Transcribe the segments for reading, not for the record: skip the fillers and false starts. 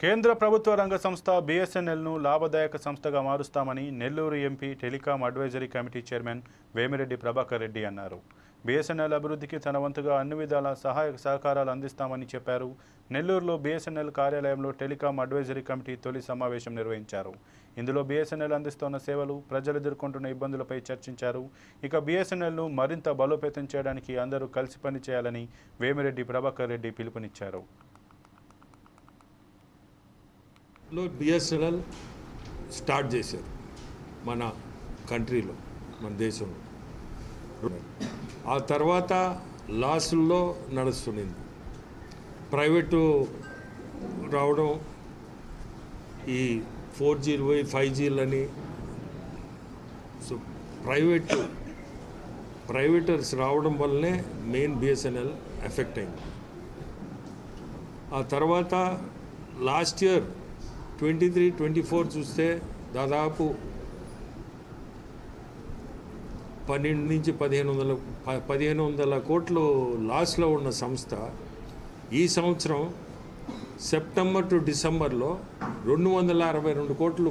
కేంద్ర ప్రభుత్వ రంగ సంస్థ బీఎస్ఎన్ఎల్ను లాభదాయక సంస్థగా మారుస్తామని Nellore MP telecom advisory committee chairman Vemireddy Prabhakar Reddy అన్నారు. బీఎస్ఎన్ఎల్ అభివృద్ధికి తన వంతుగా అన్ని విధాల సహాయ సహకారాలు అందిస్తామని చెప్పారు. నెల్లూరులో బీఎస్ఎన్ఎల్ కార్యాలయంలో టెలికాం అడ్వైజరీ కమిటీ తొలి సమావేశం నిర్వహించారు. ఇందులో బీఎస్ఎన్ఎల్ అందిస్తున్న సేవలు, ప్రజలు ఎదుర్కొంటున్న ఇబ్బందులపై చర్చించారు. ఇక బీఎస్ఎన్ఎల్ను మరింత బలోపేతం చేయడానికి అందరూ కలిసి పనిచేయాలని వేమిరెడ్డి ప్రభాకర్ రెడ్డి పిలుపునిచ్చారు. బిఎస్ఎన్ఎల్ స్టార్ట్ చేశారు మన కంట్రీలో, మన దేశంలో. ఆ తర్వాత లాస్ల్లో నడుస్తున్నది ప్రైవేటు రావడం, ఈ 4Gలు పోయి 5Gలని. సో ప్రైవేటర్స్ రావడం వల్లనే మెయిన్ బిఎస్ఎన్ఎల్ ఎఫెక్ట్ అయింది. ఆ తర్వాత లాస్ట్ ఇయర్ 23-24 చూస్తే దాదాపు 12 నుంచి 1500 కోట్లు లాస్లో ఉన్న సంస్థ ఈ సంవత్సరం సెప్టెంబర్ టు డిసెంబర్లో 262 కోట్లు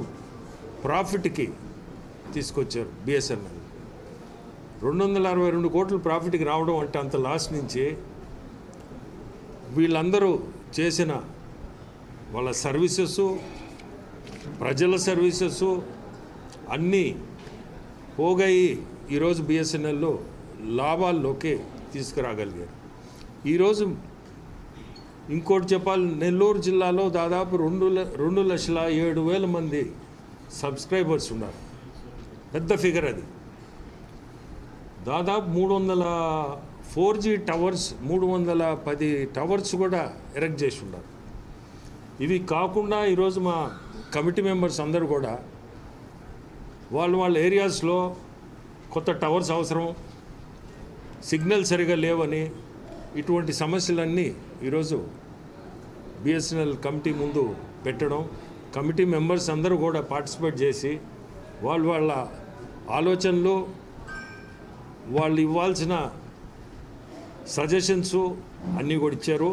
ప్రాఫిట్కి తీసుకొచ్చారు. బిఎస్ఎన్ఎల్ 262 కోట్లు ప్రాఫిట్కి రావడం అంటే అంత లాస్ నుంచి వీళ్ళందరూ చేసిన వాళ్ళ సర్వీసెస్, ప్రజల సర్వీసెస్ అన్నీ పోగాయి ఈరోజు బిఎస్ఎన్ఎల్లో లాభాల్లోకి తీసుకురాగలిగారు. ఈరోజు ఇంకోటి చెప్పాలి, నెల్లూరు జిల్లాలో దాదాపు 2,07,000 మంది సబ్స్క్రైబర్స్ ఉన్నారు. పెద్ద ఫిగర్ అది. దాదాపు 4G టవర్స్, 310 టవర్స్ కూడా ఎరెక్ట్ చేసి ఉన్నారు. ఇవి కాకుండా ఈరోజు మా కమిటీ మెంబర్స్ అందరూ కూడా వాళ్ళ ఏరియాస్లో కొత్త టవర్స్ అవసరం, సిగ్నల్ సరిగా లేవని, ఇటువంటి సమస్యలన్నీ ఈరోజు బిఎస్ఎన్ఎల్ కమిటీ ముందు పెట్టడం, కమిటీ మెంబర్స్ అందరూ కూడా పార్టిసిపేట్ చేసి వాళ్ళ ఆలోచనలు, వాళ్ళు ఇవ్వాల్సిన సజెషన్స్ అన్నీ కూడా ఇచ్చారు.